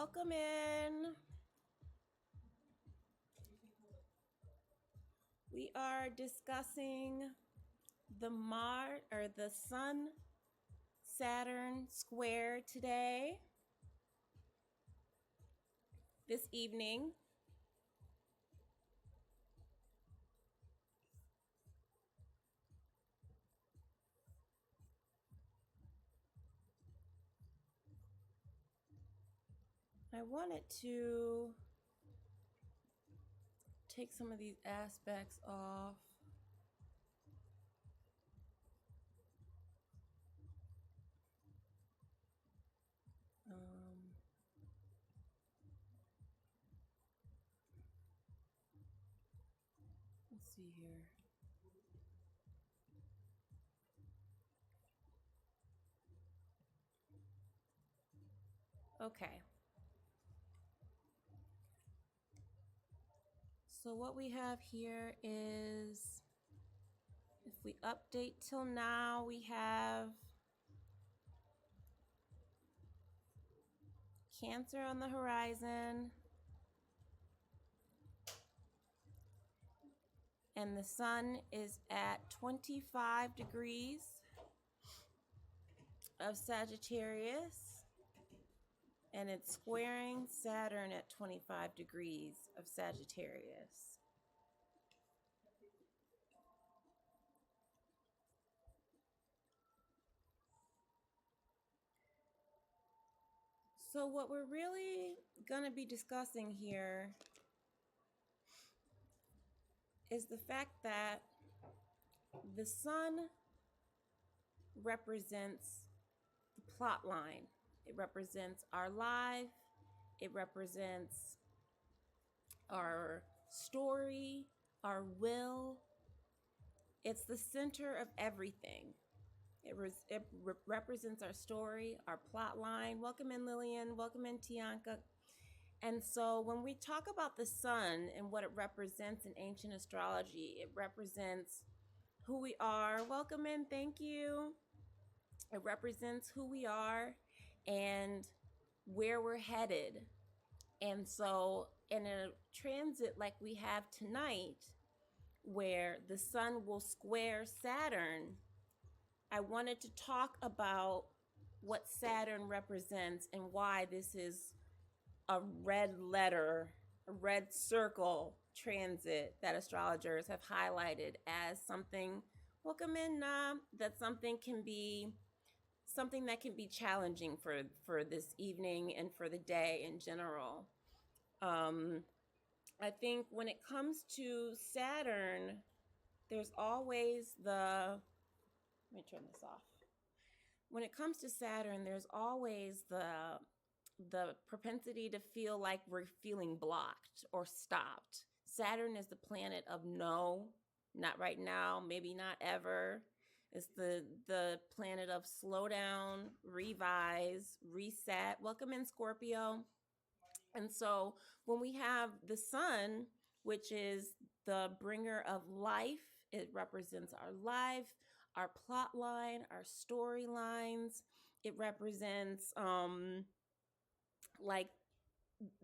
Welcome in. We are discussing the Sun Saturn square today, this evening. I wanted to take some of these aspects off. Let's see here. Okay. So what we have here is, if we update till now, we have Cancer on the horizon, and the sun is at 25 degrees of Sagittarius, and it's squaring Saturn at 25 degrees of Sagittarius. So what we're really going to be discussing here is the fact that the sun represents the plot line. It represents our life. It represents our story, our will. It's the center of everything. It represents our story, our plot line. Welcome in, Lillian. Welcome in, Tianka. And so when we talk about the sun and what it represents in ancient astrology, it represents who we are. Welcome in. Thank you. It represents who we are and where we're headed. And so in a transit like we have tonight, where the sun will square Saturn, I wanted to talk about what Saturn represents and why this is a red letter, a red circle transit that astrologers have highlighted as something, welcome in, that something that can be challenging for this evening and for the day in general. I think when it comes to Saturn, there's always let me turn this off. When it comes to Saturn, there's always the propensity to feel like we're feeling blocked or stopped. Saturn is the planet of no, not right now, maybe not ever. It's the planet of slow down, revise, reset. Welcome in, Scorpio. And so when we have the sun, which is the bringer of life, it represents our life, our plot line, our storylines. It represents like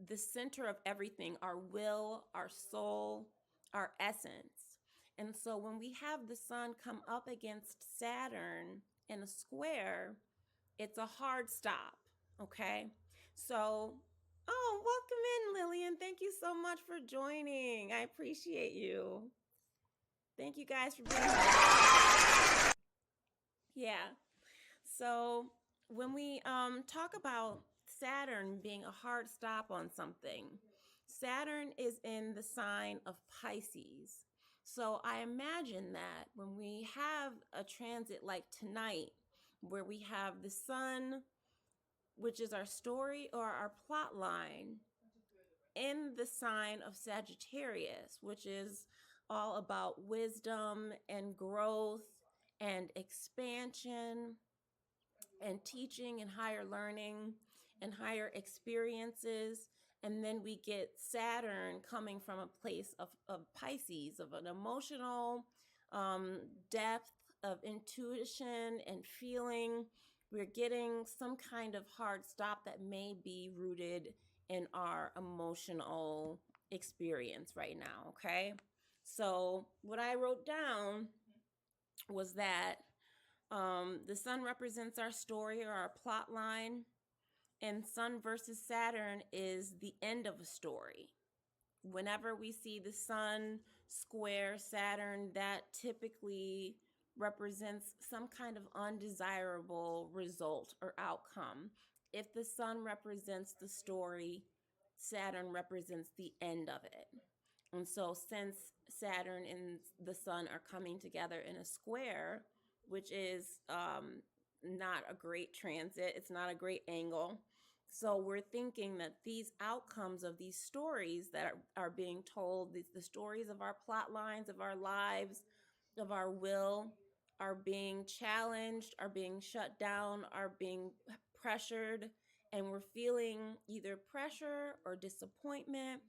the center of everything, our will, our soul, our essence. And so when we have the sun come up against Saturn in a square, it's a hard stop. Okay. So, welcome in, Lillian. Thank you so much for joining. I appreciate you. Thank you guys for being here. Yeah. So when we talk about Saturn being a hard stop on something, Saturn is in the sign of Pisces. So I imagine that when we have a transit like tonight, where we have the sun, which is our story or our plot line, in the sign of Sagittarius, which is all about wisdom and growth and expansion and teaching and higher learning and higher experiences. And then we get Saturn coming from a place of Pisces, of an emotional depth of intuition and feeling. We're getting some kind of hard stop that may be rooted in our emotional experience right now, okay? So, what I wrote down was that the sun represents our story or our plot line, and Sun versus Saturn is the end of a story. Whenever we see the sun square Saturn, that typically represents some kind of undesirable result or outcome. If the sun represents the story, Saturn represents the end of it. And so, since Saturn and the sun are coming together in a square, which is not a great transit, it's not a great angle. So, we're thinking that these outcomes of these stories that are being told, the stories of our plot lines, of our lives, of our will, are being challenged, are being shut down, are being pressured, and we're feeling either pressure or disappointment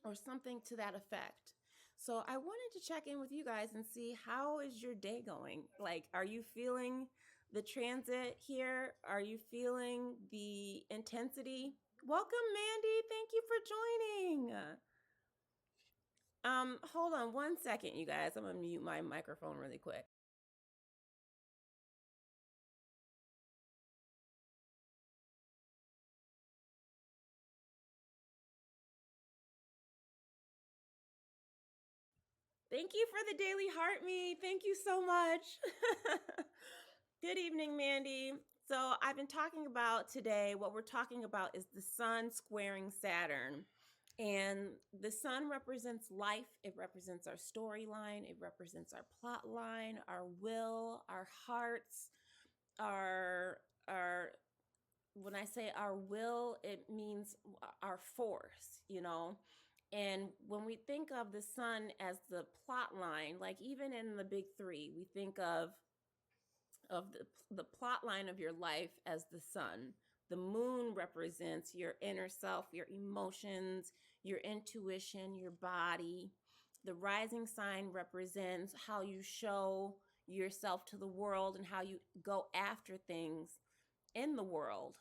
or something to that effect. So I wanted to check in with you guys and see, how is your day going? Like, are you feeling the transit here? Are you feeling the intensity? Welcome, Mandy. Thank you for joining. Hold on one second, you guys. I'm gonna mute my microphone really quick. Thank you for the daily heart me. Thank you so much. Good evening, Mandy. So, I've been talking about today, what we're talking about is the sun squaring Saturn. And the sun represents life, it represents our storyline, it represents our plot line, our will, our hearts, our when I say our will, it means our force, you know. And when we think of the sun as the plot line, like even in the big three, we think of the plot line of your life as the sun. The moon represents your inner self, your emotions, your intuition, your body. The rising sign represents how you show yourself to the world and how you go after things in the world.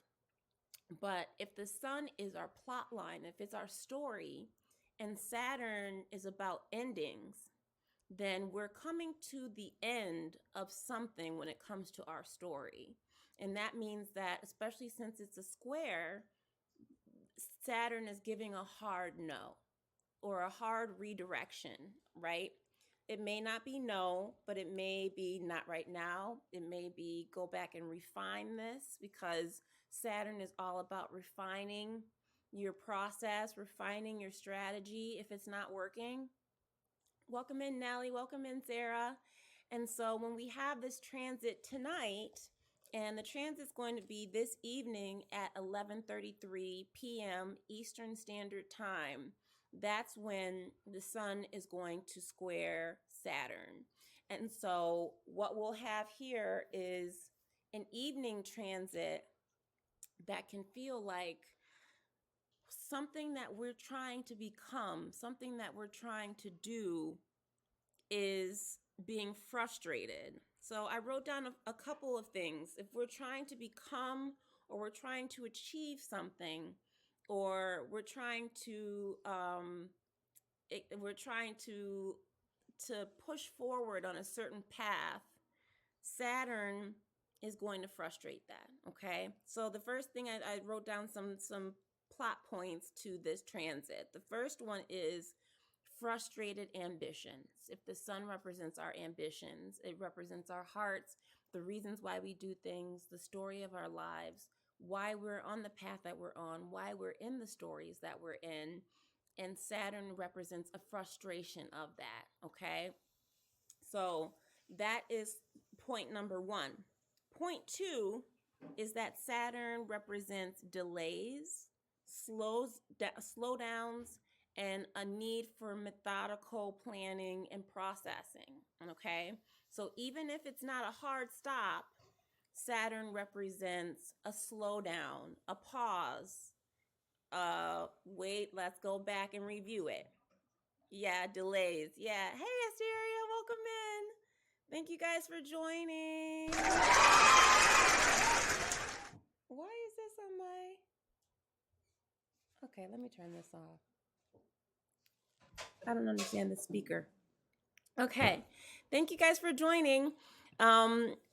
But if the sun is our plot line, if it's our story, and Saturn is about endings, then we're coming to the end of something when it comes to our story. And that means that, especially since it's a square, Saturn is giving a hard no or a hard redirection, right? It may not be no, but it may be not right now. It may be go back and refine this, because Saturn is all about refining your process, refining your strategy if it's not working. Welcome in, Nellie. Welcome in, Sarah. And so when we have this transit tonight, and the transit's going to be this evening at 11:33 p.m. Eastern Standard Time, that's when the sun is going to square Saturn. And so what we'll have here is an evening transit that can feel like something that we're trying to become, something that we're trying to do is being frustrated. So I wrote down a couple of things. If we're trying to become, or we're trying to achieve something, or we're trying to push forward on a certain path, Saturn is going to frustrate that. Okay. So the first thing I wrote down some plot points to this transit. The first one is frustrated ambitions. If the sun represents our ambitions, it represents our hearts, the reasons why we do things, the story of our lives, why we're on the path that we're on, why we're in the stories that we're in. And Saturn represents a frustration of that, okay? So that is point number one. Point two is that Saturn represents delays, slowdowns, and a need for methodical planning and processing. Okay. So even if it's not a hard stop, Saturn represents a slowdown, a pause. Wait, let's go back and review it. Yeah, delays. Yeah. Hey, Asteria, welcome in. Thank you guys for joining. Why is this on my... Okay, let me turn this off. I don't understand the speaker. Okay, thank you guys for joining.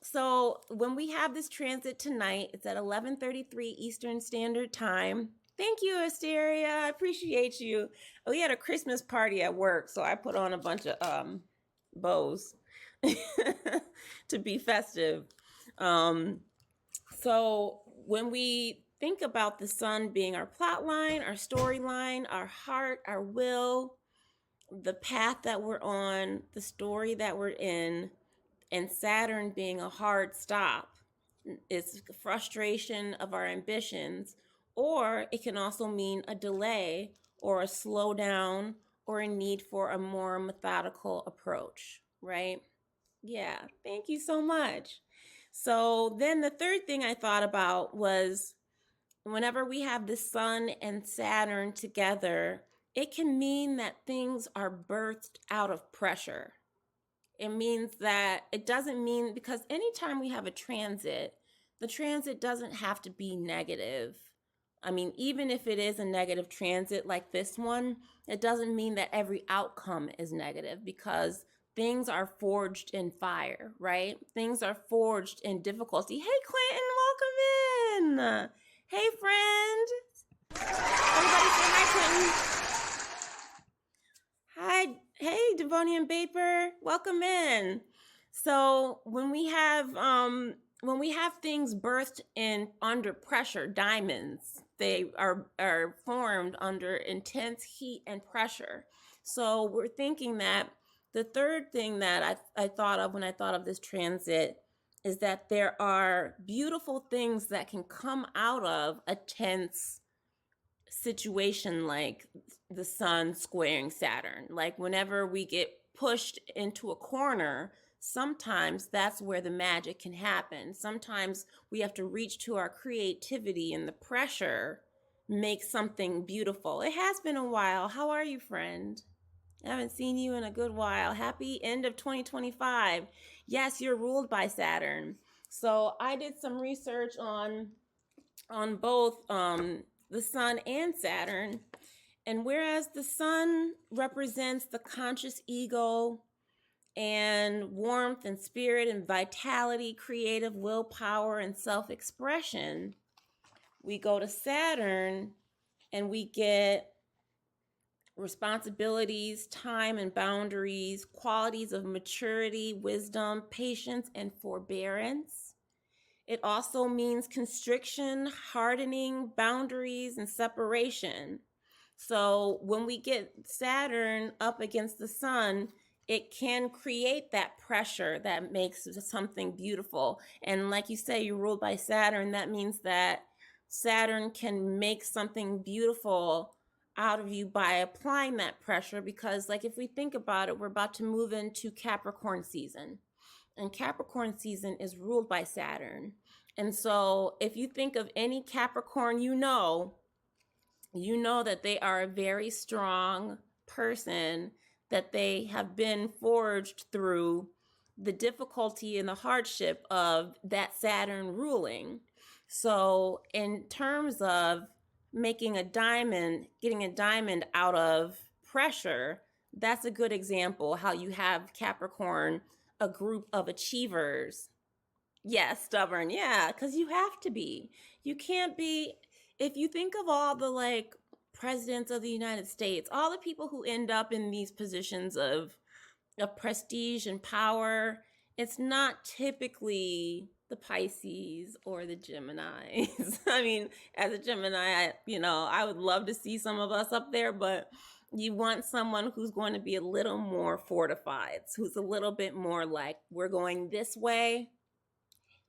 So when we have this transit tonight, it's at 11:33 Eastern Standard Time. Thank you, Asteria. I appreciate you. We had a Christmas party at work, so I put on a bunch of bows to be festive. So when we think about the sun being our plot line, our storyline, our heart, our will, the path that we're on, the story that we're in, and Saturn being a hard stop, it's frustration of our ambitions, or it can also mean a delay or a slowdown or a need for a more methodical approach, right? Yeah, thank you so much. So then the third thing I thought about was whenever we have the sun and Saturn together, it can mean that things are birthed out of pressure. It means that it doesn't mean, because anytime we have a transit, the transit doesn't have to be negative. I mean, even if it is a negative transit like this one, it doesn't mean that every outcome is negative, because things are forged in fire, right? Things are forged in difficulty. Hey, Clinton, welcome in. Hey, friend. Everybody say hi, Clinton. Hi. Hey, Devonian Baper. Welcome in. So when we have things birthed in under pressure, diamonds, they are formed under intense heat and pressure. So we're thinking that the third thing that I thought of when I thought of this transit is that there are beautiful things that can come out of a tense situation like the sun squaring Saturn. Like whenever we get pushed into a corner, sometimes that's where the magic can happen. Sometimes we have to reach to our creativity, and the pressure makes something beautiful. It has been a while. How are you, friend? I haven't seen you in a good while. Happy end of 2025. Yes, you're ruled by Saturn. So I did some research on both the sun and Saturn. And whereas the sun represents the conscious ego and warmth and spirit and vitality, creative willpower and self-expression, we go to Saturn and we get responsibilities, time and boundaries, qualities of maturity, wisdom, patience, and forbearance. It also means constriction, hardening, boundaries, and separation. So when we get Saturn up against the sun, it can create that pressure that makes something beautiful. And like you say, you're ruled by Saturn. That means that Saturn can make something beautiful out of you by applying that pressure, because like if we think about it, we're about to move into Capricorn season. And Capricorn season is ruled by Saturn. And so if you think of any Capricorn you know that they are a very strong person, that they have been forged through the difficulty and the hardship of that Saturn ruling. So in terms of making a diamond, getting a diamond out of pressure, that's a good example how you have Capricorn, a group of achievers. Yeah, stubborn. Yeah, because you have to be. You can't be, if you think of all the like presidents of the United States, all the people who end up in these positions of prestige and power, it's not typically the Pisces or the Geminis. I mean, as a Gemini, I would love to see some of us up there, but you want someone who's going to be a little more fortified, who's a little bit more like, we're going this way,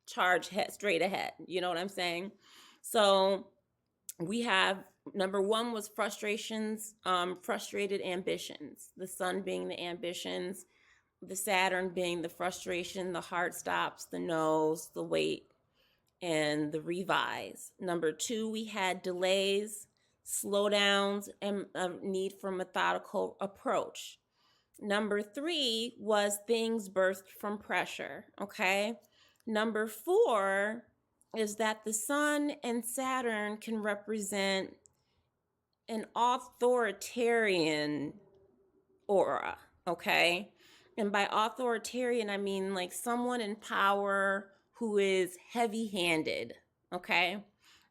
charge straight ahead. You know what I'm saying? So we have number one was frustrations, frustrated ambitions, the sun being the ambitions, the Saturn being the frustration, the hard stops, the no's, the wait, and the revise. Number two, we had delays, slowdowns, and a need for methodical approach. Number three was things birthed from pressure, okay? Number four is that the sun and Saturn can represent an authoritarian aura, okay? And by authoritarian, I mean like someone in power who is heavy-handed, okay?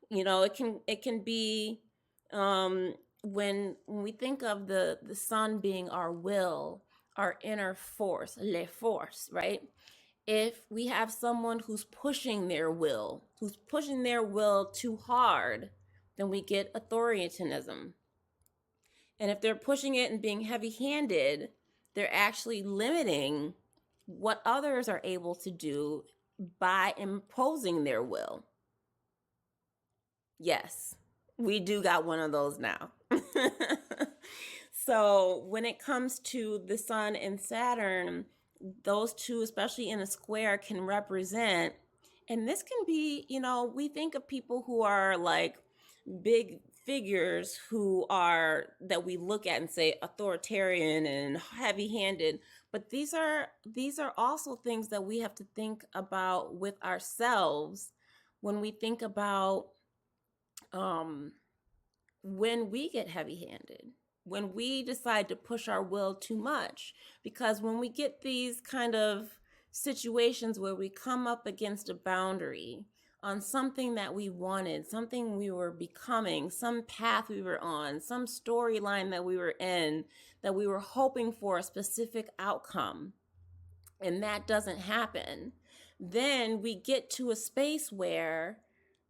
You know, it can be when we think of the sun being our will, our inner force, le force, right? If we have someone who's pushing their will, too hard, then we get authoritarianism. And if they're pushing it and being heavy-handed, they're actually limiting what others are able to do by imposing their will. Yes, we do got one of those now. So when it comes to the sun and Saturn, those two, especially in a square, can represent, and this can be, you know, we think of people who are like big figures who are that we look at and say authoritarian and heavy-handed, but these are also things that we have to think about with ourselves when we think about um when we get heavy-handed, when we decide to push our will too much. Because when we get these kind of situations where we come up against a boundary on something that we wanted, something we were becoming, some path we were on, some storyline that we were in, that we were hoping for a specific outcome, and that doesn't happen, then we get to a space where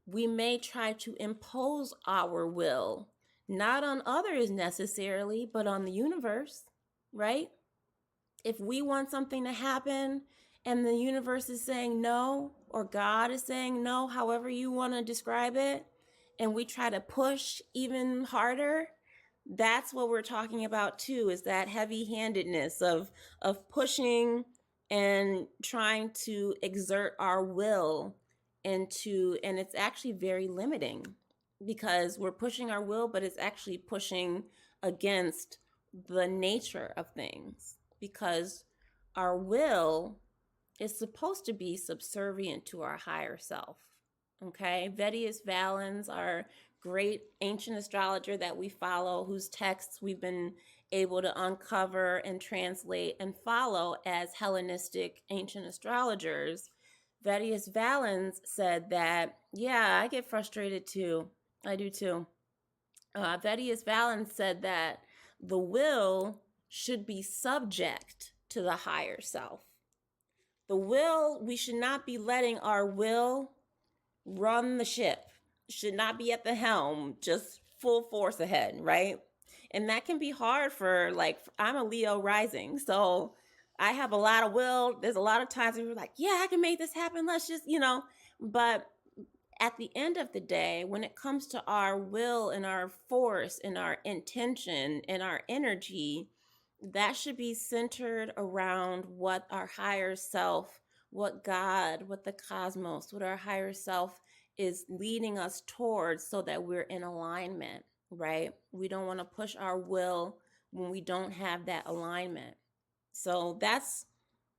we may try to impose our will, not on others necessarily, but on the universe, right? If we want something to happen and the universe is saying no, or God is saying no, however you want to describe it, and we try to push even harder, that's what we're talking about too, is that heavy-handedness of pushing and trying to exert our will into, and it's actually very limiting because we're pushing our will, but it's actually pushing against the nature of things, because our will is supposed to be subservient to our higher self. Okay, Vettius Valens, our great ancient astrologer that we follow, whose texts we've been able to uncover and translate and follow as Hellenistic ancient astrologers, Vettius Valens said that, yeah, I get frustrated too. I do too. Vettius Valens said that the will should be subject to the higher self. The will, we should not be letting our will run the ship, should not be at the helm, just full force ahead, right? And that can be hard for, like, I'm a Leo rising, so I have a lot of will. There's a lot of times where we're like, yeah, I can make this happen. Let's just, but at the end of the day, when it comes to our will and our force and our intention and our energy, that should be centered around what our higher self, what God, what the cosmos, what our higher self is leading us towards, so that we're in alignment, right? We don't want to push our will when we don't have that alignment. So that's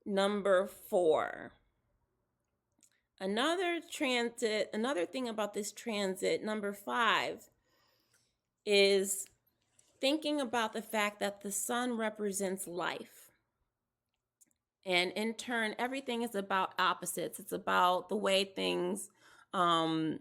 number 4. Another thing about this transit, number 5, is thinking about the fact that the sun represents life. And in turn, everything is about opposites. It's about the way things are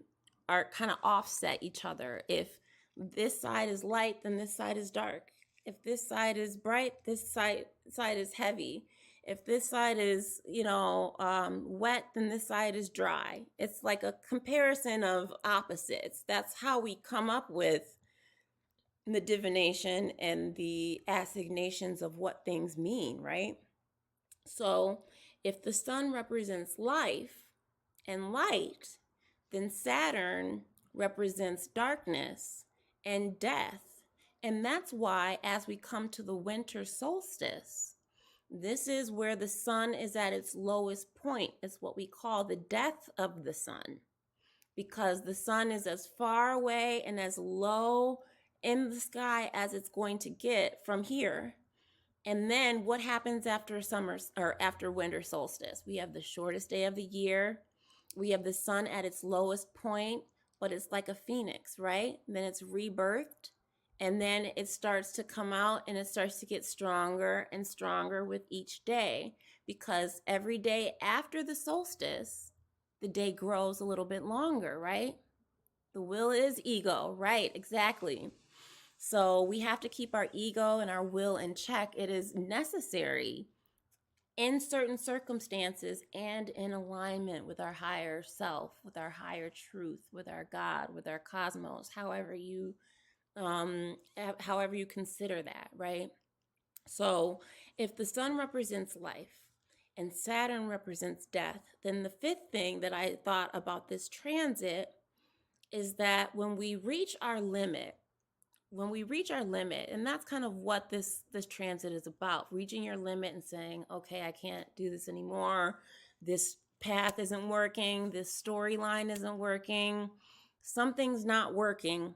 kind of offset each other. If this side is light, then this side is dark. If this side is bright, this side is heavy. If this side is, wet, then this side is dry. It's like a comparison of opposites. That's how we come up with the divination and the assignations of what things mean, right? So if the sun represents life and light, then Saturn represents darkness and death. And that's why, as we come to the winter solstice, this is where the sun is at its lowest point. It's what we call the death of the sun, because the sun is as far away and as low in the sky as it's going to get from here. And then what happens after after winter solstice? We have the shortest day of the year. We have the sun at its lowest point, but it's like a phoenix, right? And then it's rebirthed, And then it starts to come out and it starts to get stronger and stronger with each day, because every day after the solstice, the day grows a little bit longer, right? The will is ego, right? Exactly. So we have to keep our ego and our will in check. It is necessary in certain circumstances and in alignment with our higher self, with our higher truth, with our God, with our cosmos, however you consider that, right? So if the sun represents life and Saturn represents death, then the fifth thing that I thought about this transit is that when we reach our limit, and that's kind of what this transit is about, reaching your limit and saying, okay, I can't do this anymore, this path isn't working, this storyline isn't working, something's not working.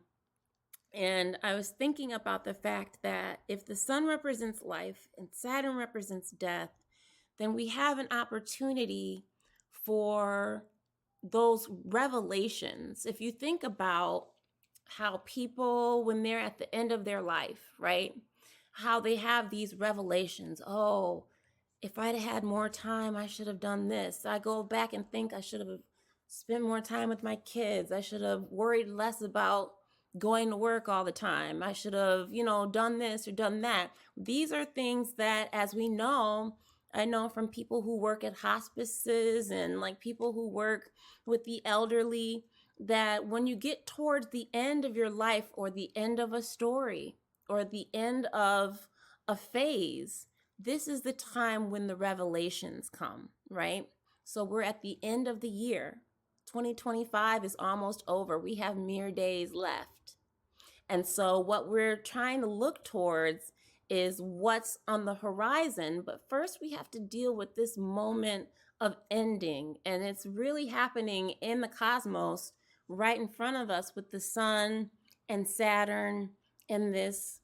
And I was thinking about the fact that if the sun represents life and Saturn represents death, then we have an opportunity for those revelations. If you think about how people, when they're at the end of their life, right, how they have these revelations. Oh, if I'd had more time, I should have done this. I go back and think I should have spent more time with my kids. I should have worried less about going to work all the time. I should have, done this or done that. These are things that, as we know, I know from people who work at hospices and like people who work with the elderly, that when you get towards the end of your life or the end of a story or the end of a phase, this is the time when the revelations come, right? So we're at the end of the year. 2025 is almost over. We have mere days left. And so what we're trying to look towards is what's on the horizon. But first, we have to deal with this moment of ending. And it's really happening in the cosmos right in front of us with the sun and Saturn and this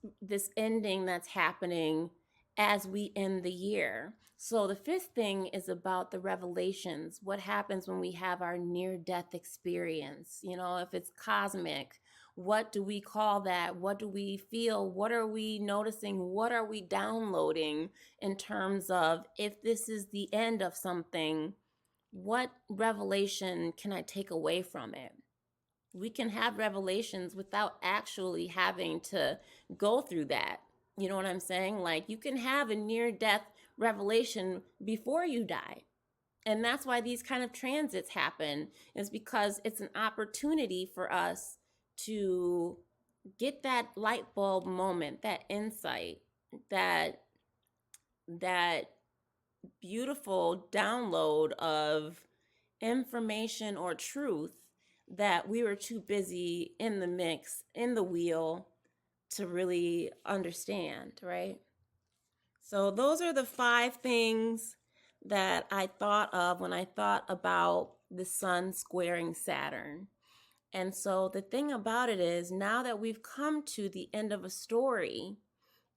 ending that's happening as we end the year. So the fifth thing is about the revelations. What happens when we have our near-death experience? If it's cosmic, what do we call that? What do we feel? What are we noticing? What are we downloading in terms of, if this is the end of something, what revelation can I take away from it? We can have revelations without actually having to go through that. You know what I'm saying? Like, you can have a near-death revelation before you die. And that's why these kind of transits happen, is because it's an opportunity for us to get that light bulb moment, that insight, that beautiful download of information or truth that we were too busy in the mix, in the wheel, to really understand, right? So those are the 5 things that I thought of when I thought about the sun squaring Saturn. And so the thing about it is, now that we've come to the end of a story,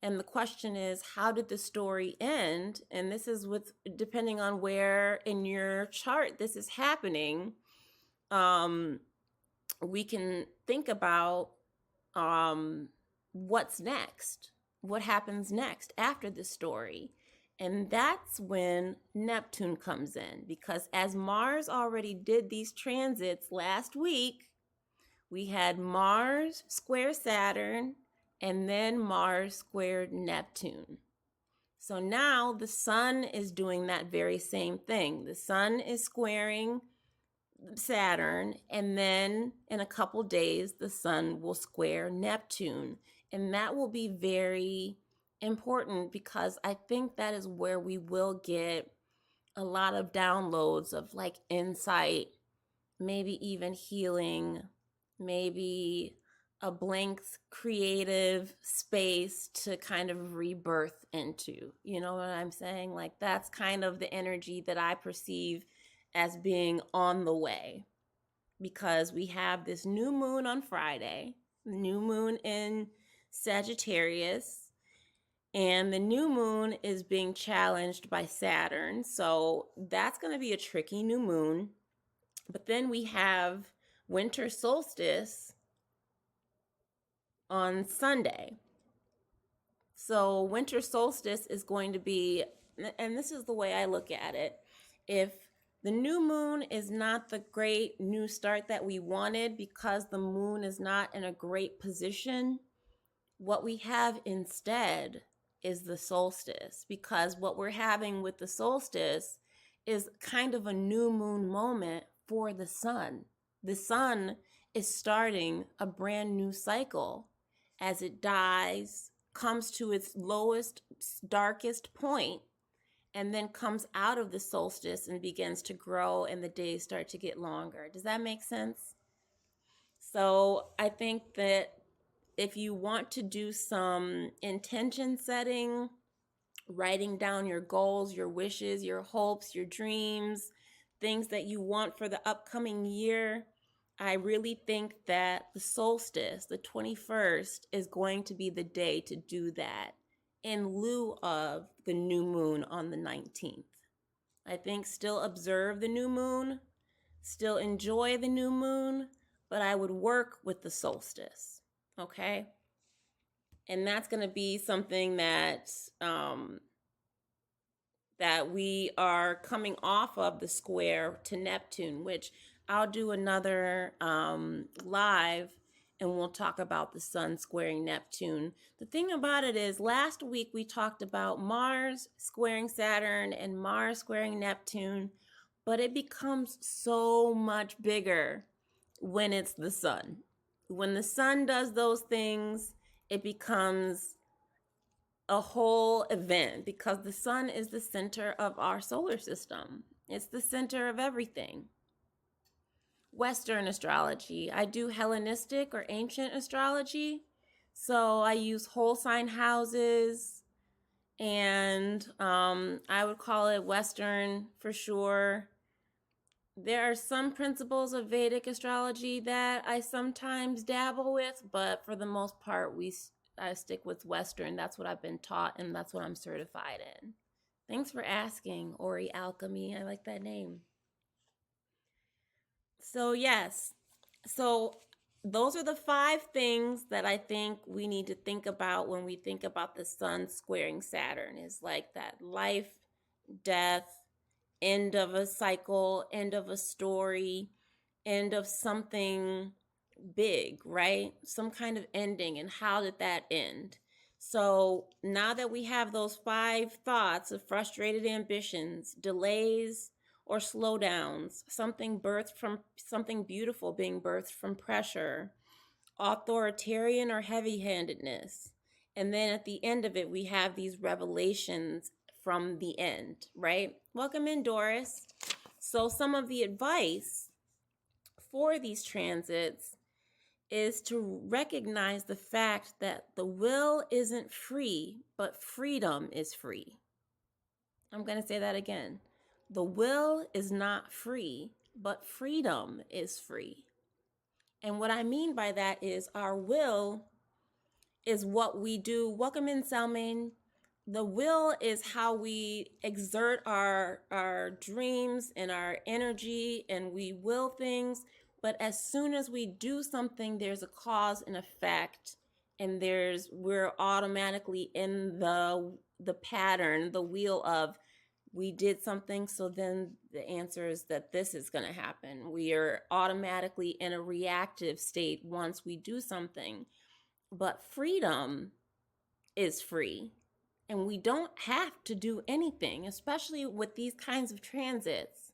and the question is, how did the story end? And this is depending on where in your chart this is happening, we can think about what's next, what happens next after the story. And that's when Neptune comes in, because as Mars already did these transits last week, we had Mars square Saturn and then Mars squared Neptune. So now the sun is doing that very same thing. The sun is squaring Saturn, and then in a couple days, the sun will square Neptune. And that will be very important, because I think that is where we will get a lot of downloads of like insight, maybe even healing, maybe a blank creative space to kind of rebirth into. You know what I'm saying? Like, that's kind of the energy that I perceive as being on the way, because we have this new moon on Friday, new moon in Sagittarius, and the new moon is being challenged by Saturn. So that's going to be a tricky new moon. But then we have winter solstice on Sunday. So winter solstice is going to be, and this is the way I look at it, if the new moon is not the great new start that we wanted because the moon is not in a great position, what we have instead is the solstice, because what we're having with the solstice is kind of a new moon moment for the sun. The sun is starting a brand new cycle as it dies, comes to its lowest, darkest point, and then comes out of the solstice and begins to grow, and the days start to get longer. Does that make sense? So I think that if you want to do some intention setting, writing down your goals, your wishes, your hopes, your dreams, things that you want for the upcoming year, I really think that the solstice, the 21st, is going to be the day to do that in lieu of the new moon on the 19th. I think still observe the new moon, still enjoy the new moon, but I would work with the solstice, okay? And that's going to be something that we are coming off of the square to Neptune, which I'll do another live, and we'll talk about the sun squaring Neptune. The thing about it is, last week we talked about Mars squaring Saturn and Mars squaring Neptune, but it becomes so much bigger when it's the sun. When the sun does those things, it becomes a whole event, because the sun is the center of our solar system. It's the center of everything. Western astrology. I do Hellenistic or ancient astrology. So I use whole sign houses, and I would call it Western for sure. There are some principles of Vedic astrology that I sometimes dabble with, but for the most part, I stick with Western. That's what I've been taught, and that's what I'm certified in. Thanks for asking, Ori Alchemy. I like that name. So, yes. So, those are the 5 things that I think we need to think about when we think about the sun squaring Saturn. Is like that life, death, end of a cycle, end of a story, end of something big, right? Some kind of ending, and how did that end? So now that we have those 5 thoughts of frustrated ambitions, delays or slowdowns, something birthed from something beautiful being birthed from pressure, authoritarian or heavy-handedness, and then at the end of it, we have these revelations from the end, right? Welcome in, Doris. So some of the advice for these transits is to recognize the fact that the will isn't free, but freedom is free. I'm going to say that again. The will is not free, but freedom is free. And what I mean by that is our will is what we do. Welcome in, Salmain. The will is how we exert our dreams and our energy, and we will things. But as soon as we do something, there's a cause and effect, and we're automatically in the pattern, the wheel of we did something, so then the answer is that this is going to happen. We are automatically in a reactive state once we do something. But freedom is free. And we don't have to do anything, especially with these kinds of transits.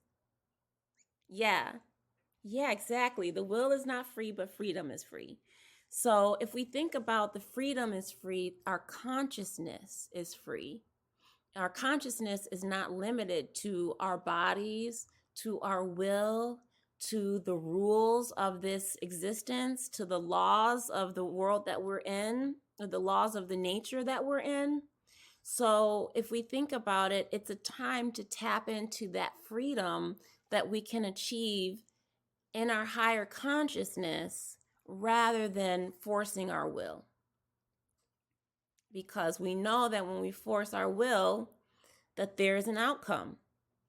Yeah, exactly. The will is not free, but freedom is free. So if we think about the freedom is free, our consciousness is free. Our consciousness is not limited to our bodies, to our will, to the rules of this existence, to the laws of the world that we're in, or the laws of the nature that we're in. So if we think about it, it's a time to tap into that freedom that we can achieve in our higher consciousness rather than forcing our will. Because we know that when we force our will, that there's an outcome.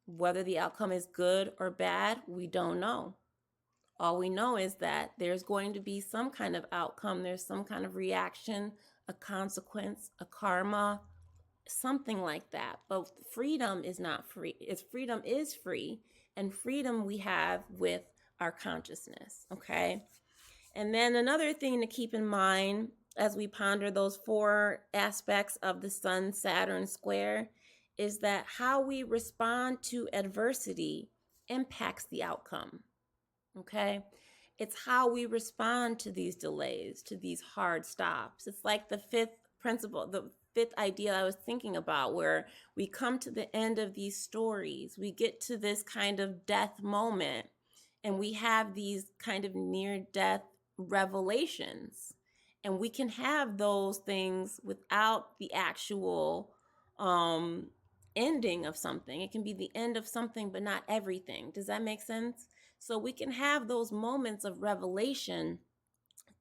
Whether the outcome is good or bad, we don't know. All we know is that there's going to be some kind of outcome. There's some kind of reaction, a consequence, a karma, something like that. But freedom is not free. Freedom is free, and freedom we have with our consciousness. Okay. And then another thing to keep in mind as we ponder those four aspects of the Sun Saturn square is that how we respond to adversity impacts the outcome. Okay. It's how we respond to these delays, to these hard stops. It's like the fifth principle, the fifth idea I was thinking about, where we come to the end of these stories, we get to this kind of death moment, and we have these kind of near death revelations. And we can have those things without the actual ending of something. It can be the end of something, but not everything. Does that make sense? So we can have those moments of revelation.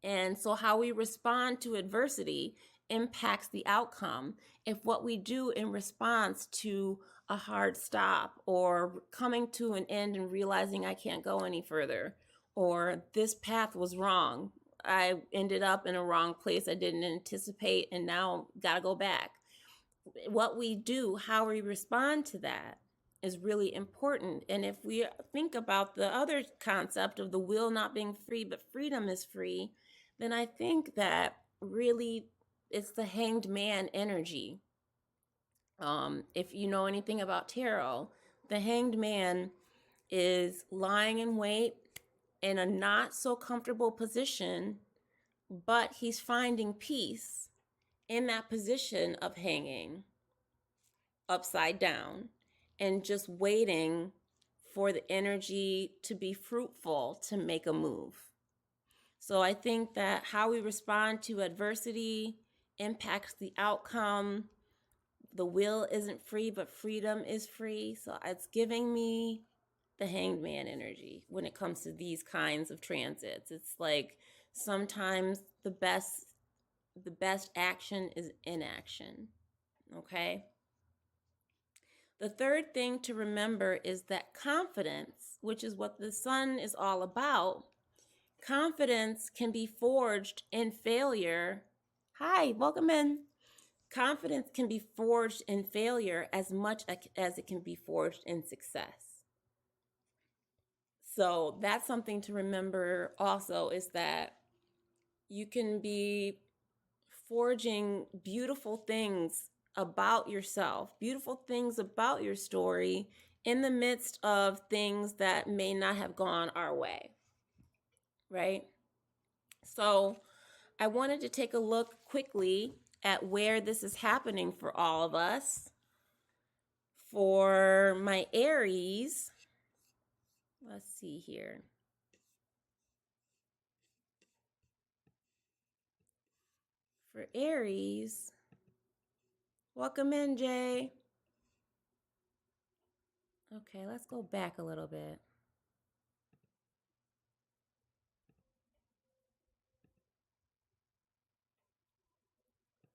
And so how we respond to adversity impacts the outcome. If what we do in response to a hard stop, or coming to an end and realizing I can't go any further, or this path was wrong, I ended up in a wrong place I didn't anticipate, and now gotta go back. What we do, how we respond to that, is really important. And if we think about the other concept of the will not being free, but freedom is free, then I think that really it's the hanged man energy. If you know anything about tarot, the hanged man is lying in wait in a not so comfortable position, but he's finding peace in that position of hanging upside down and just waiting for the energy to be fruitful to make a move. So I think that how we respond to adversity impacts the outcome. The will isn't free, but freedom is free. So it's giving me the hanged man energy when it comes to these kinds of transits. It's like sometimes the best action is inaction. Okay? The third thing to remember is that confidence, which is what the Sun is all about, confidence can be forged in failure. Hi, welcome in. Confidence can be forged in failure as much as it can be forged in success. So that's something to remember also, is that you can be forging beautiful things about yourself, beautiful things about your story in the midst of things that may not have gone our way, right? So I wanted to take a look quickly at where this is happening for all of us. For my Aries, let's see here. For Aries, welcome in, Jay. Okay, let's go back a little bit.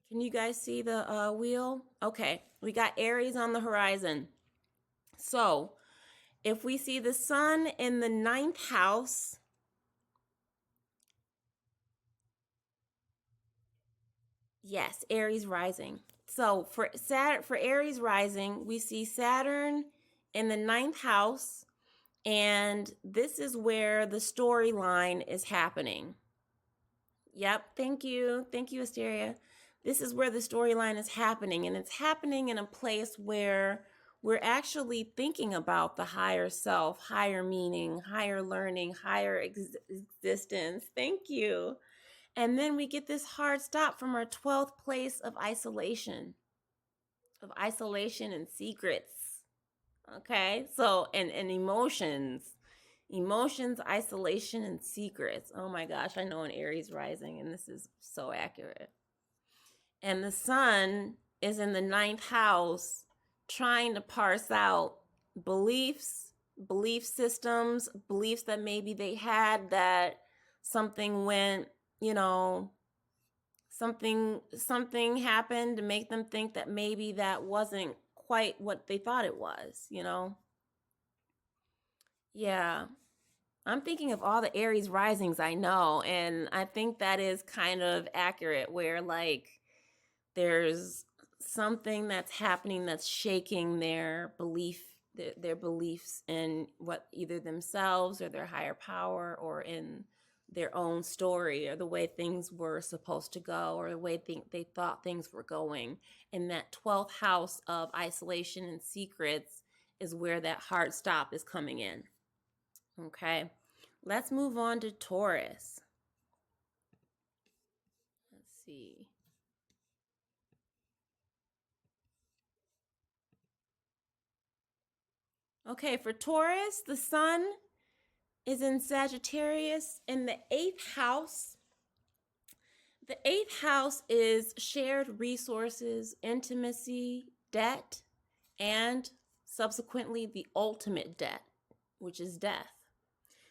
Can you guys see the wheel? Okay, we got Aries on the horizon. So if we see the sun in the 9th house, yes, Aries rising. So for Aries rising, we see Saturn in the 9th house, and this is where the storyline is happening. Yep, thank you, Asteria. This is where the storyline is happening, and it's happening in a place where we're actually thinking about the higher self, higher meaning, higher learning, higher existence. Thank you. And then we get this hard stop from our 12th place of isolation and secrets. Okay, so and emotions, isolation, and secrets. Oh my gosh, I know an Aries rising, and this is so accurate. And the sun is in the 9th house, trying to parse out beliefs, belief systems, beliefs that maybe they had, that something went, something happened to make them think that maybe that wasn't quite what they thought it was. Yeah. I'm thinking of all the Aries risings I know, and I think that is kind of accurate where like there's something that's happening that's shaking their their beliefs in what either themselves or their higher power or in their own story or the way things were supposed to go or the way they thought things were going. And that 12th house of isolation and secrets is where that hard stop is coming in. Okay, let's move on to Taurus. Let's see. Okay, for Taurus, the sun is in Sagittarius in the 8th house. The 8th house is shared resources, intimacy, debt, and subsequently the ultimate debt, which is death.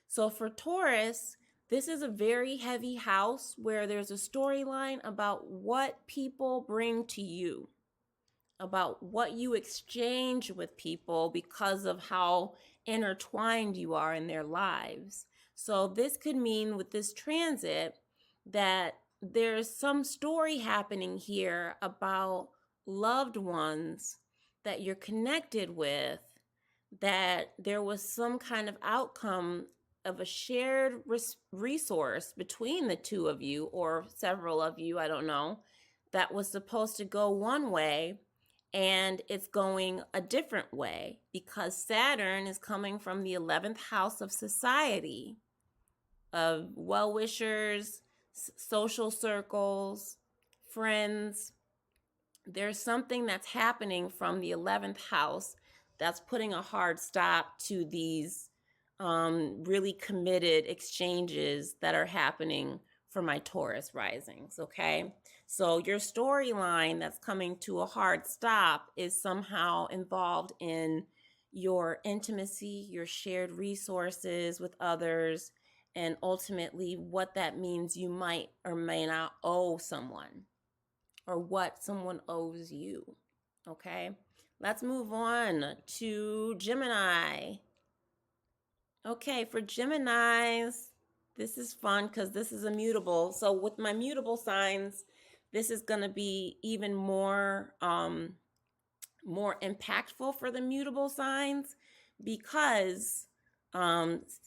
So for Taurus, this is a very heavy house where there's a storyline about what people bring to you, about what you exchange with people because of how intertwined you are in their lives. So this could mean with this transit that there's some story happening here about loved ones that you're connected with, that there was some kind of outcome of a shared resource between the two of you or several of you, I don't know, that was supposed to go one way and it's going a different way because Saturn is coming from the 11th house of society, of well-wishers, social circles, friends. There's something that's happening from the 11th house that's putting a hard stop to these really committed exchanges that are happening for my Taurus risings, okay? So your storyline that's coming to a hard stop is somehow involved in your intimacy, your shared resources with others, and ultimately what that means you might or may not owe someone or what someone owes you, okay? Let's move on to Gemini. Okay, for Geminis, this is fun because this is a mutable. So with my mutable signs, this is going to be even more impactful for the mutable signs because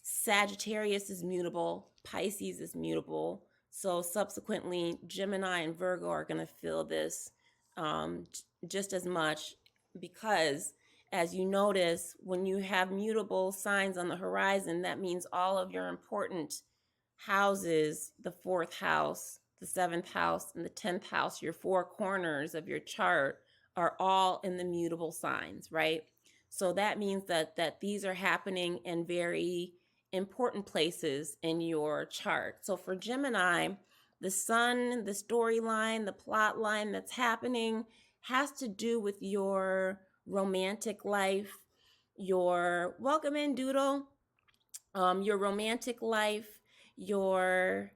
Sagittarius is mutable, Pisces is mutable. So subsequently, Gemini and Virgo are going to feel this just as much because as you notice, when you have mutable signs on the horizon, that means all of your important houses, the 4th house, the 7th house, and the 10th house, your 4 corners of your chart are all in the mutable signs, right? So that means that these are happening in very important places in your chart. So for Gemini, the sun, the storyline, the plot line that's happening has to do with your romantic life, your welcome in Doodle, your romantic life, your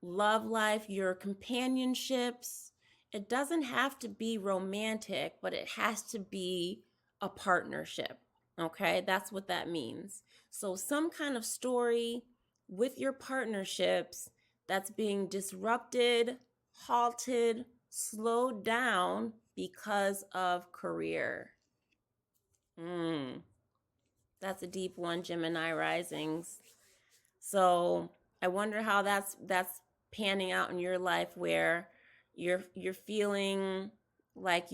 love life, your companionships. It doesn't have to be romantic, but it has to be a partnership. Okay, that's what that means. So, some kind of story with your partnerships that's being disrupted, halted, slowed down because of career. That's a deep one, Gemini risings. So I wonder how that's panning out in your life where you're feeling like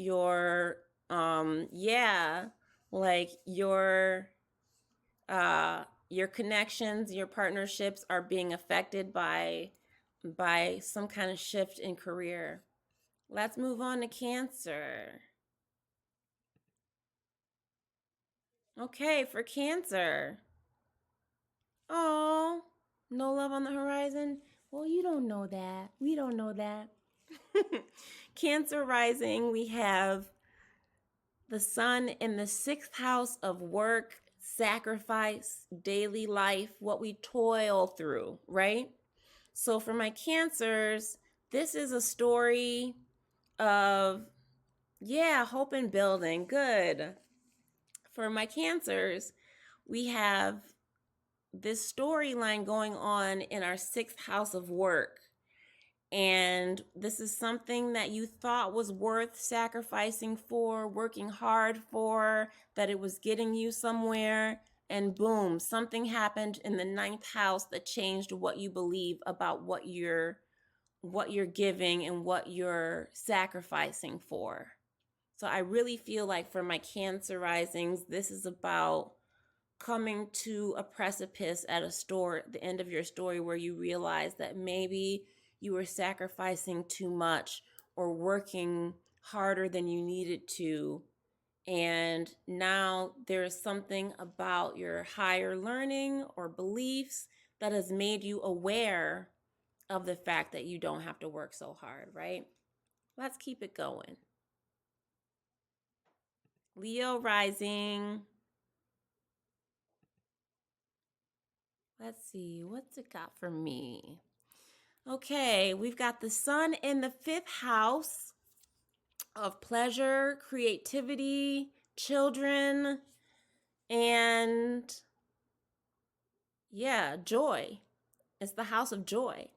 like your connections, your partnerships are being affected by some kind of shift in career. Let's move on to Cancer. Okay, for Cancer. Oh, no love on the horizon? Well, you don't know that. We don't know that. Cancer rising, we have the sun in the 6th house of work, sacrifice, daily life, what we toil through, right? So for my Cancers, this is a story of, hope and building. Good. For my Cancers, we have this storyline going on in our 6th house of work. And this is something that you thought was worth sacrificing for, working hard for, that it was getting you somewhere. And boom, something happened in the 9th house that changed what you believe about what you're giving and what you're sacrificing for. So I really feel like for my Cancer risings, this is about coming to a precipice at the end of your story, where you realize that maybe you were sacrificing too much or working harder than you needed to. And now there's something about your higher learning or beliefs that has made you aware of the fact that you don't have to work so hard, right? Let's keep it going. Leo rising. Let's see, what's it got for me? Okay, we've got the sun in the 5th house of pleasure, creativity, children, and joy. It's the house of joy.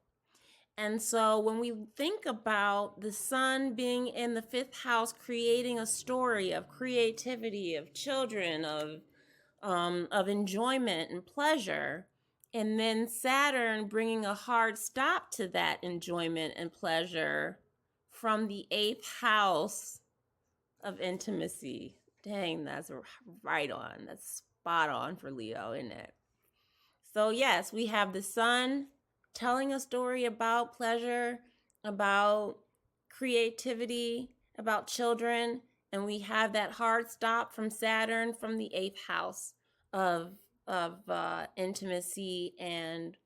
And so when we think about the sun being in the 5th house, creating a story of creativity, of children, of enjoyment and pleasure, and then Saturn bringing a hard stop to that enjoyment and pleasure from the 8th house of intimacy. Dang, that's right on. That's spot on for Leo, isn't it? So yes, we have the sun telling a story about pleasure, about creativity, about children, and we have that hard stop from Saturn from the 8th house of intimacy and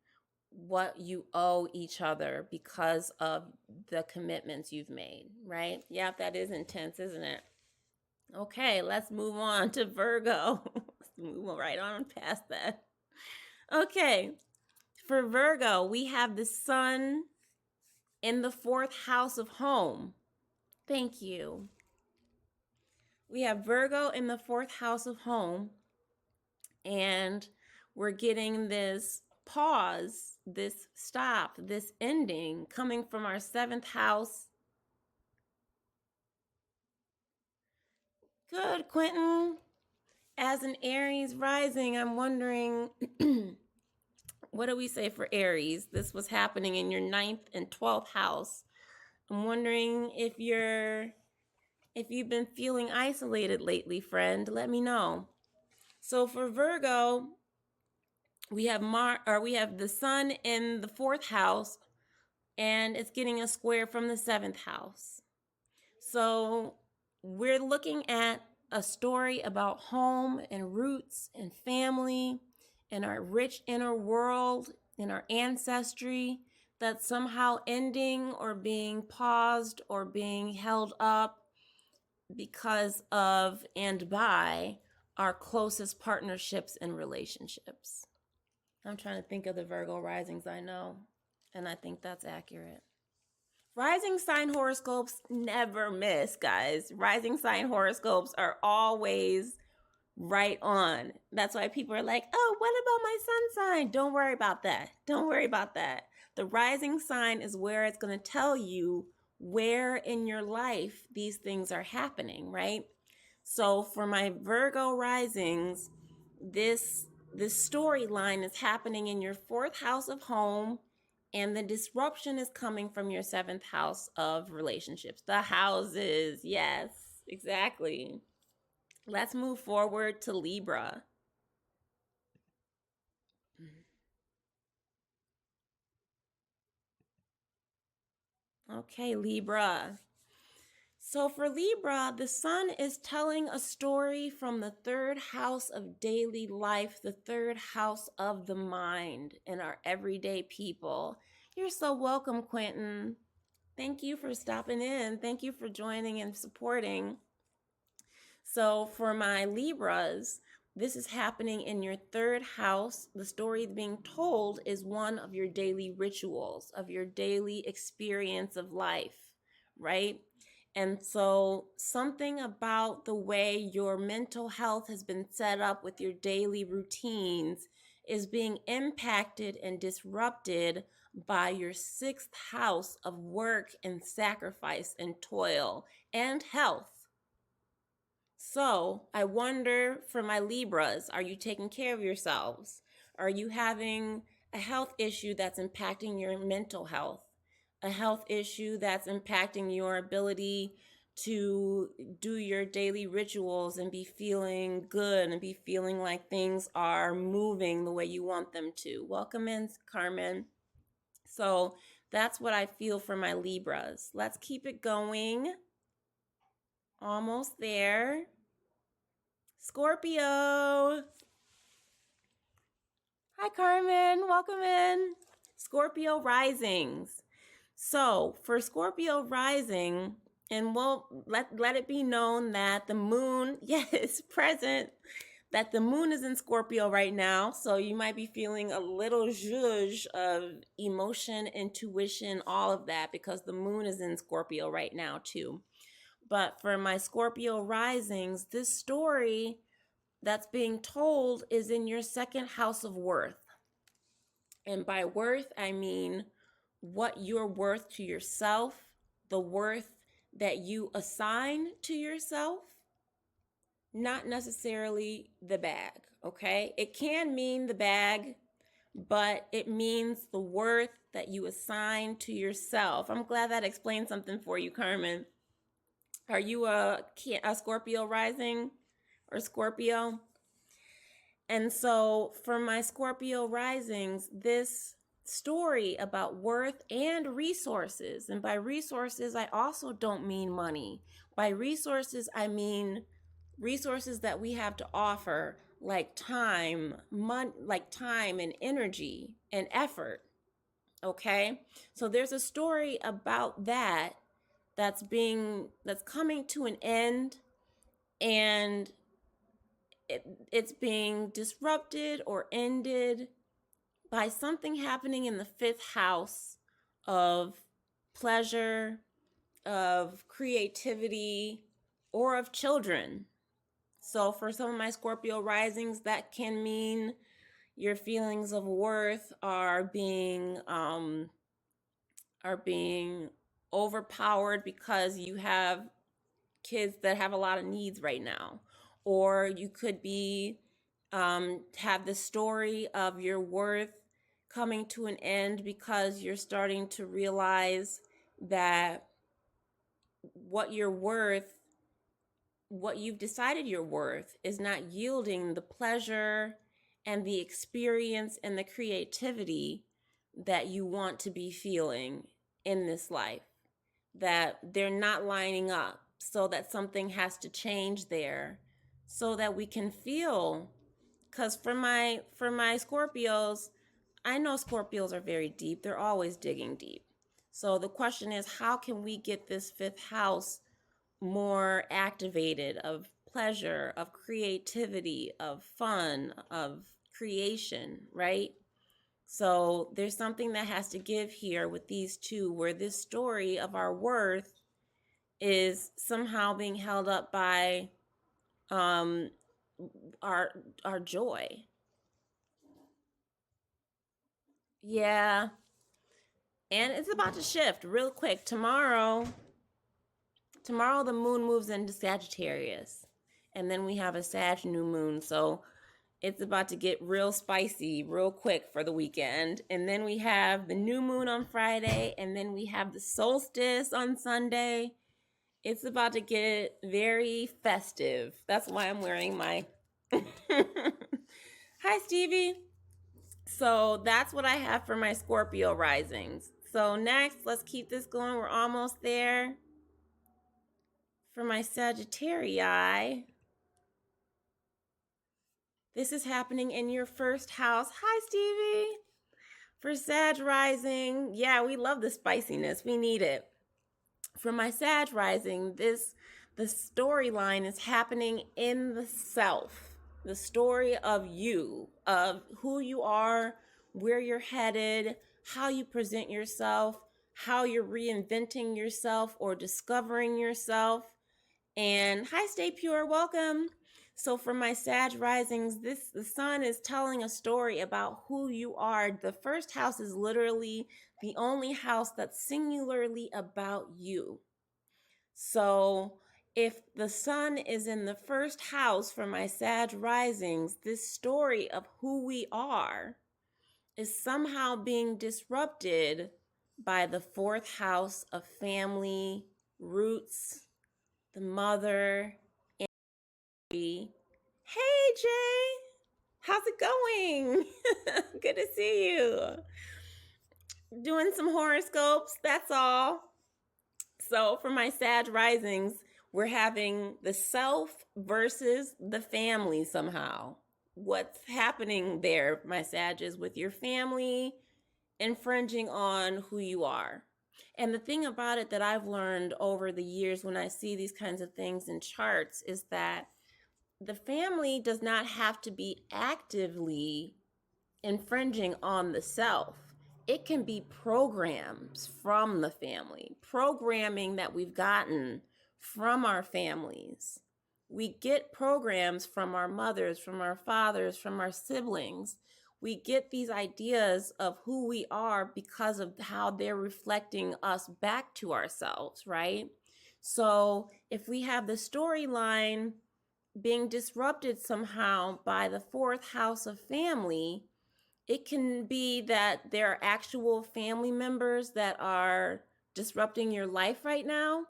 what you owe each other because of the commitments you've made, right? Yeah, that is intense, isn't it? Okay, let's move on to Virgo. Let's move right on past that. Okay, for Virgo, we have the sun in the 4th house of home. Thank you. We have Virgo in the 4th house of home, and we're getting this pause, this stop, this ending coming from our 7th house. Good, Quentin. As an Aries rising, I'm wondering, what do we say for Aries? This was happening in your 9th and 12th house. I'm wondering if you've been feeling isolated lately, friend. Let me know. So for Virgo, we have the sun in the 4th house, and it's getting a square from the 7th house. So we're looking at a story about home and roots and family and our rich inner world and our ancestry that's somehow ending or being paused or being held up because of and by our closest partnerships and relationships. I'm trying to think of the Virgo risings I know, and I think that's accurate. Rising sign horoscopes never miss, guys. Rising sign horoscopes are always right on. That's why people are like, oh, what about my sun sign? Don't worry about that. Don't worry about that. The rising sign is where it's going to tell you where in your life these things are happening, right? So for my Virgo risings, this storyline is happening in your 4th house of home, and the disruption is coming from your 7th house of relationships. The houses, yes, exactly. Let's move forward to Libra. Okay, Libra. So for Libra, the sun is telling a story from the 3rd house of daily life, the 3rd house of the mind and our everyday people. You're so welcome, Quentin. Thank you for stopping in. Thank you for joining and supporting. So for my Libras, this is happening in your 3rd house. The story being told is one of your daily rituals, of your daily experience of life, right? And so something about the way your mental health has been set up with your daily routines is being impacted and disrupted by your sixth house of work and sacrifice and toil and health. So I wonder, for my Libras, are you taking care of yourselves? Are you having a health issue that's impacting your mental health? A health issue that's impacting your ability to do your daily rituals and be feeling good and be feeling like things are moving the way you want them to? Welcome in, Carmen. So that's what I feel for my Libras. Let's keep it going. Almost there. Scorpio. Hi, Carmen. Welcome in. Scorpio risings. So for Scorpio rising, and we'll let it be known that the moon, yes, present, that the moon is in Scorpio right now. So you might be feeling a little zhuzh of emotion, intuition, all of that, because the moon is in Scorpio right now too. But for my Scorpio risings, this story that's being told is in your second house of worth. And by worth, I mean what you're worth to yourself, the worth that you assign to yourself, not necessarily the bag, okay? It can mean the bag, but it means the worth that you assign to yourself. I'm glad that explained something for you, Carmen. Are you a Scorpio rising or Scorpio? And so for my Scorpio risings, this story about worth and resources, and by resources, I also don't mean money. By resources, I mean resources that we have to offer, like time, time and energy and effort. Okay? So there's a story about that's coming to an end, and it's being disrupted or ended by something happening in the fifth house of pleasure, of creativity, or of children. So for some of my Scorpio risings, that can mean your feelings of worth are being overpowered because you have kids that have a lot of needs right now. Or you could be have the story of your worth coming to an end because you're starting to realize that what you're worth, what you've decided you're worth, is not yielding the pleasure and the experience and the creativity that you want to be feeling in this life, that they're not lining up, so that something has to change there so that we can feel. Because for my Scorpios, I know Scorpios are very deep. They're always digging deep. So the question is, how can we get this fifth house more activated, of pleasure, of creativity, of fun, of creation, right? So there's something that has to give here with these two, where this story of our worth is somehow being held up by our joy. Yeah. And it's about to shift real quick. Tomorrow the moon moves into Sagittarius. And then we have a Sag new moon. So it's about to get real spicy real quick for the weekend. And then we have the new moon on Friday. And then we have the solstice on Sunday. It's about to get very festive. That's why I'm wearing my... Hi, Stevie. So that's what I have for my Scorpio risings. So next, let's keep this going. We're almost there. For my Sagittarii, this is happening in your first house. Hi, Stevie. For Sag rising, yeah, we love the spiciness. We need it. For my Sag rising, the storyline is happening in the self. The story of you, of who you are, where you're headed, how you present yourself, how you're reinventing yourself or discovering yourself. And hi, Stay Pure, welcome. So for my Sag risings, the sun is telling a story about who you are. The first house is literally the only house that's singularly about you. So if the sun is in the first house for my Sag risings, this story of who we are is somehow being disrupted by the fourth house of family, roots, the mother, energy. Hey, Jay, how's it going? Good to see you. Doing some horoscopes, that's all. So, for my Sag risings, we're having the self versus the family somehow. What's happening there, my Sages, with your family infringing on who you are? And the thing about it that I've learned over the years when I see these kinds of things in charts is that the family does not have to be actively infringing on the self. It can be programs from the family, programming that we've gotten from our families. We get programs from our mothers, from our fathers, from our siblings. We get these ideas of who we are because of how they're reflecting us back to ourselves, right? So if we have the storyline being disrupted somehow by the fourth house of family, it can be that there are actual family members that are disrupting your life right now,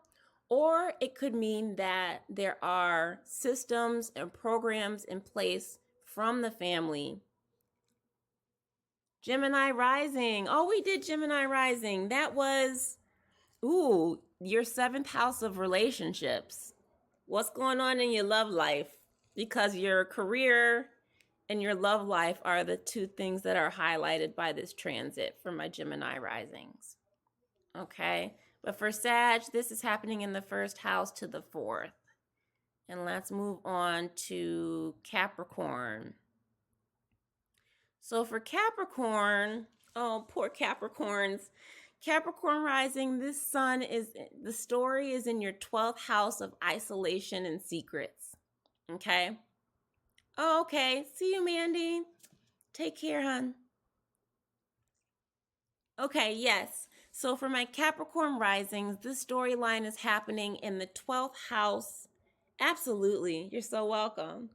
or it could mean that there are systems and programs in place from the family. Gemini rising. Oh, we did Gemini rising. That was, your seventh house of relationships. What's going on in your love life? Because your career and your love life are the two things that are highlighted by this transit for my Gemini risings. Okay, but for Sag, this is happening in the first house to the fourth. And let's move on to Capricorn. So for Capricorn, oh, poor Capricorns. Capricorn rising, the story is in your 12th house of isolation and secrets. Okay. Oh, okay. See you, Mandy. Take care, hon. Okay, yes. So for my Capricorn risings, this storyline is happening in the 12th house. Absolutely. You're so welcome.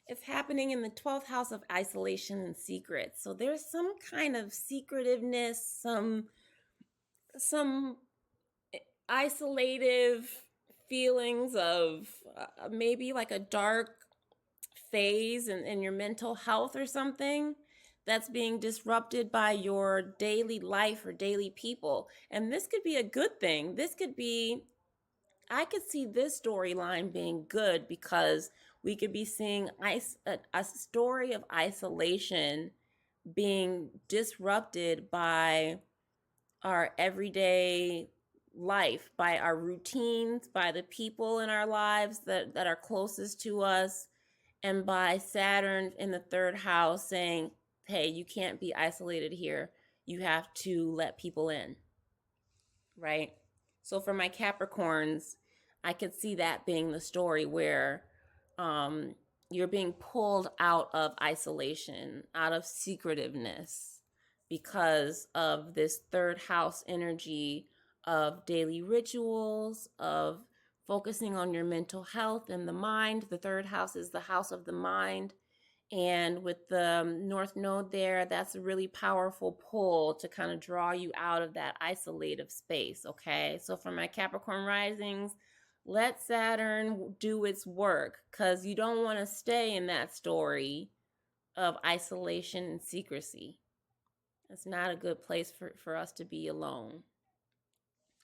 It's happening in the 12th house of isolation and secrets. So there's some kind of secretiveness, some isolative feelings of maybe like a dark phase in your mental health or something that's being disrupted by your daily life or daily people. And this could be a good thing. I could see this storyline being good because we could be seeing a story of isolation being disrupted by our everyday life, by our routines, by the people in our lives that are closest to us, and by Saturn in the third house saying, hey, you can't be isolated here. You have to let people in, right? So for my Capricorns, I could see that being the story where you're being pulled out of isolation, out of secretiveness because of this third house energy of daily rituals, of focusing on your mental health and the mind. The third house is the house of the mind. And with the North Node there, that's a really powerful pull to kind of draw you out of that isolative space, okay? So for my Capricorn risings, let Saturn do its work because you don't want to stay in that story of isolation and secrecy. It's not a good place for us to be alone.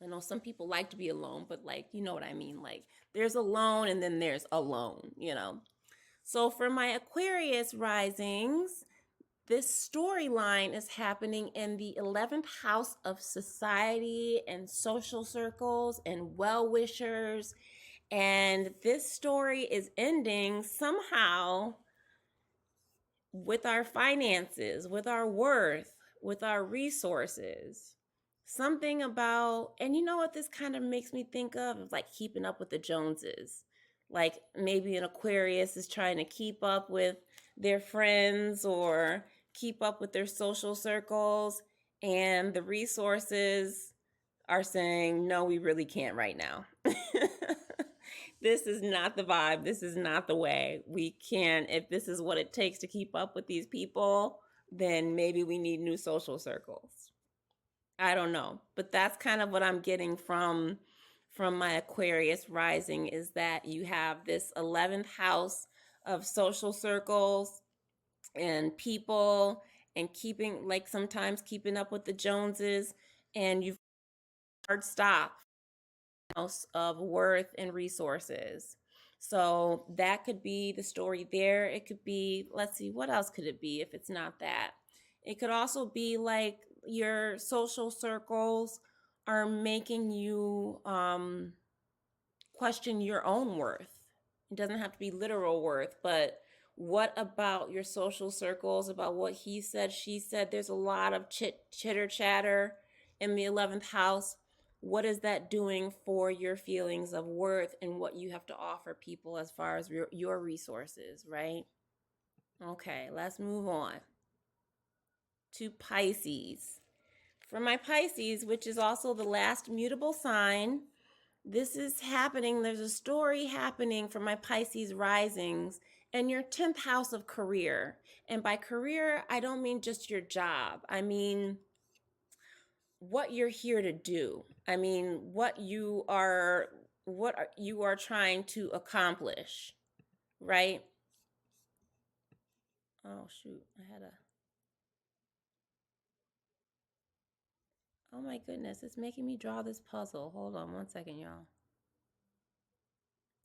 I know some people like to be alone, but like, you know what I mean? Like there's alone and then there's alone, you know? So for my Aquarius risings, this storyline is happening in the 11th house of society and social circles and well-wishers. And this story is ending somehow with our finances, with our worth, with our resources. Something about, and you know what this kind of makes me think of? Like keeping up with the Joneses. Like maybe an Aquarius is trying to keep up with their friends or keep up with their social circles, and the resources are saying, no, we really can't right now. This is not the vibe. This is not the way. We can, if this is what it takes to keep up with these people, then maybe we need new social circles. I don't know, but that's kind of what I'm getting from my Aquarius rising, is that you have this 11th house of social circles and people, and keeping, like, sometimes keeping up with the Joneses, and you've hard stop house of worth and resources. So that could be the story there. It could be, let's see, what else could it be if it's not that? It could also be like your social circles are making you question your own worth. It doesn't have to be literal worth, but what about your social circles, about what he said, she said? There's a lot of chitter chatter in the 11th house. What is that doing for your feelings of worth and what you have to offer people as far as your resources, right? Okay, let's move on to Pisces. For my Pisces, which is also the last mutable sign, this is happening. There's a story happening for my Pisces risings and your 10th house of career. And by career, I don't mean just your job. I mean what you're here to do. I mean what you are trying to accomplish, right? Oh shoot, oh my goodness, it's making me draw this puzzle. Hold on one second, y'all.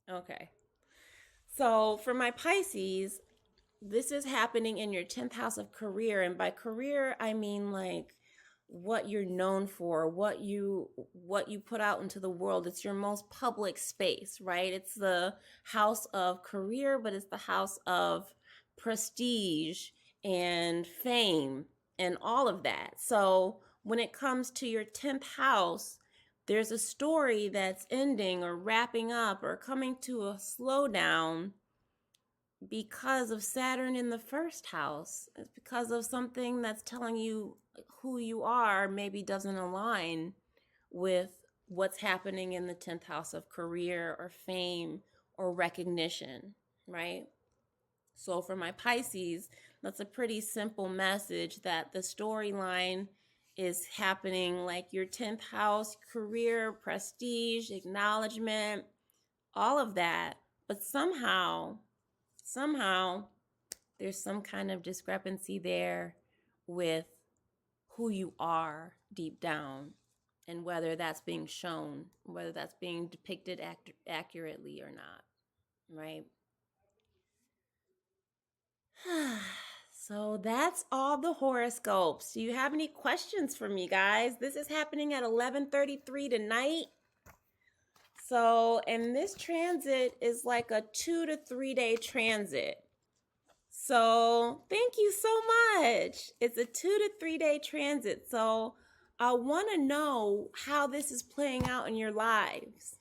Okay. So for my Pisces, this is happening in your 10th house of career, and by career I mean like what you're known for, what you put out into the world. It's your most public space, right? It's the house of career, but it's the house of prestige and fame and all of that. So when it comes to your 10th house, there's a story that's ending or wrapping up or coming to a slowdown because of Saturn in the first house. It's because of something that's telling you who you are maybe doesn't align with what's happening in the 10th house of career or fame or recognition, right? So for my Pisces, that's a pretty simple message that the storyline is happening like your 10th house, career, prestige, acknowledgement, all of that. But somehow there's some kind of discrepancy there with who you are deep down, and whether that's being shown, whether that's being depicted accurately or not, right? So that's all the horoscopes. Do you have any questions for me, guys? This is happening at 11:33 tonight. So, and this transit is like a 2 to 3 day transit. So thank you so much. It's a 2 to 3 day transit. So I want to know how this is playing out in your lives.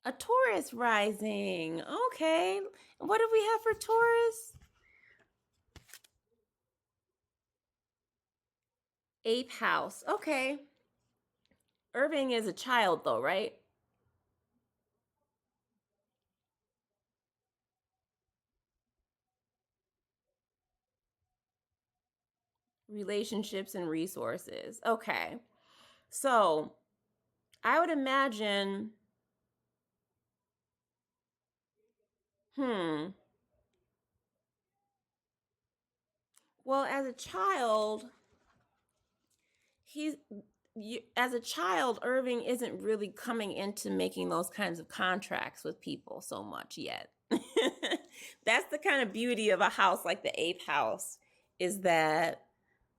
A Taurus rising. Okay. What do we have for Taurus? Eighth house. Okay. Irving is a child though, right? Relationships and resources. Okay. So I would imagine, hmm. Well, as a child, he's as a child, Irving isn't really coming into making those kinds of contracts with people so much yet. That's the kind of beauty of a house like the eighth house, is that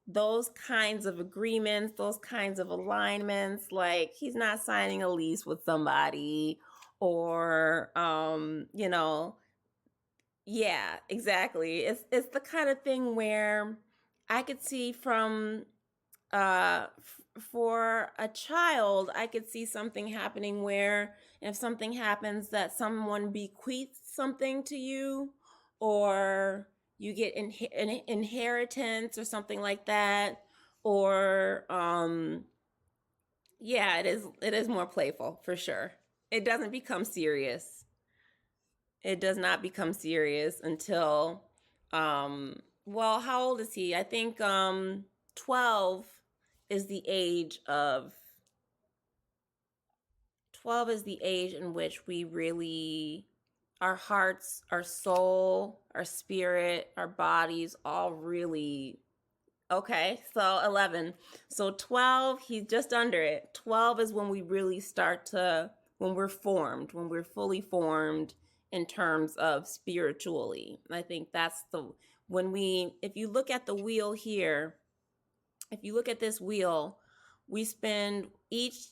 those kinds of agreements, those kinds of alignments, like he's not signing a lease with somebody or yeah, exactly. It's the kind of thing where I could see from for a child, I could see something happening where if something happens that someone bequeaths something to you, or you get an inheritance or something like that, or yeah, it is more playful for sure. It doesn't become serious. It does not become serious until well, how old is he? I think 12 is the age of 12 is the age in which we really, our hearts, our soul, our spirit, our bodies all really, okay, so 11. So 12, he's just under it. 12 is when we really start to, when we're formed, when we're fully formed in terms of spiritually. I think that's the, when we, if you look at the wheel here, if you look at this wheel, we spend each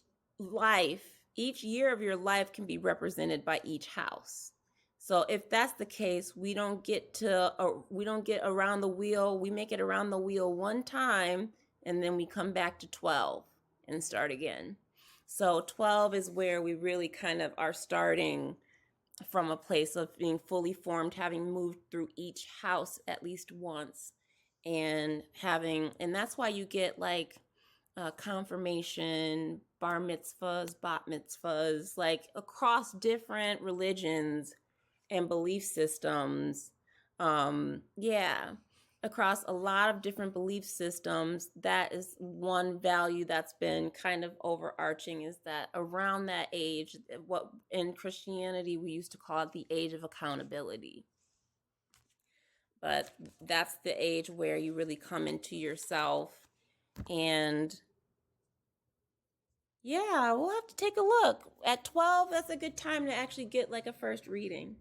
year of your life can be represented by each house. So if that's the case, we don't get around the wheel. We make it around the wheel one time, and then we come back to 12 and start again. So 12 is where we really kind of are starting from a place of being fully formed, having moved through each house at least once, and that's why you get like confirmation, bar mitzvahs, bat mitzvahs, like across different religions and belief systems. Yeah, across a lot of different belief systems, that is one value that's been kind of overarching, is that around that age, what in Christianity we used to call it the age of accountability. But that's the age where you really come into yourself. And yeah, we'll have to take a look. At 12, that's a good time to actually get like a first reading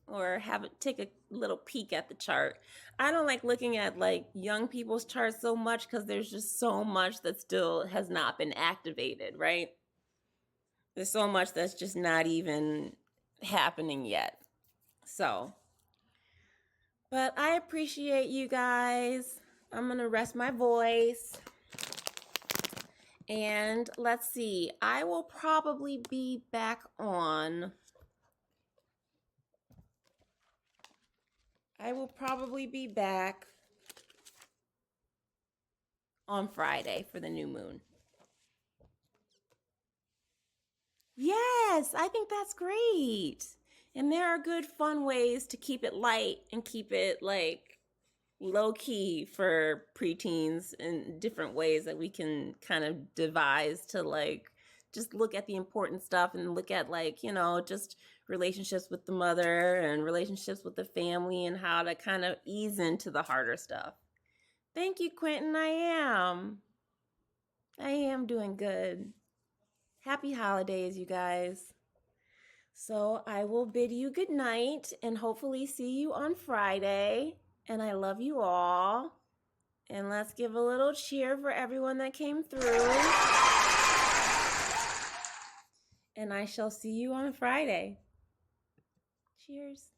or take a little peek at the chart. I don't like looking at like young people's charts so much because there's just so much that still has not been activated, right? There's so much that's just not even happening yet. So, but I appreciate you guys. I'm going to rest my voice. And let's see, I will probably be back on. Friday for the new moon. Yes, I think that's great. And there are good, fun ways to keep it light and keep it like low key for preteens, in different ways that we can kind of devise to like just look at the important stuff and look at like, just relationships with the mother and relationships with the family and how to kind of ease into the harder stuff. Thank you, Quentin. I am doing good. Happy holidays, you guys. So I will bid you good night and hopefully see you on Friday. And I love you all. And let's give a little cheer for everyone that came through. And I shall see you on Friday. Cheers.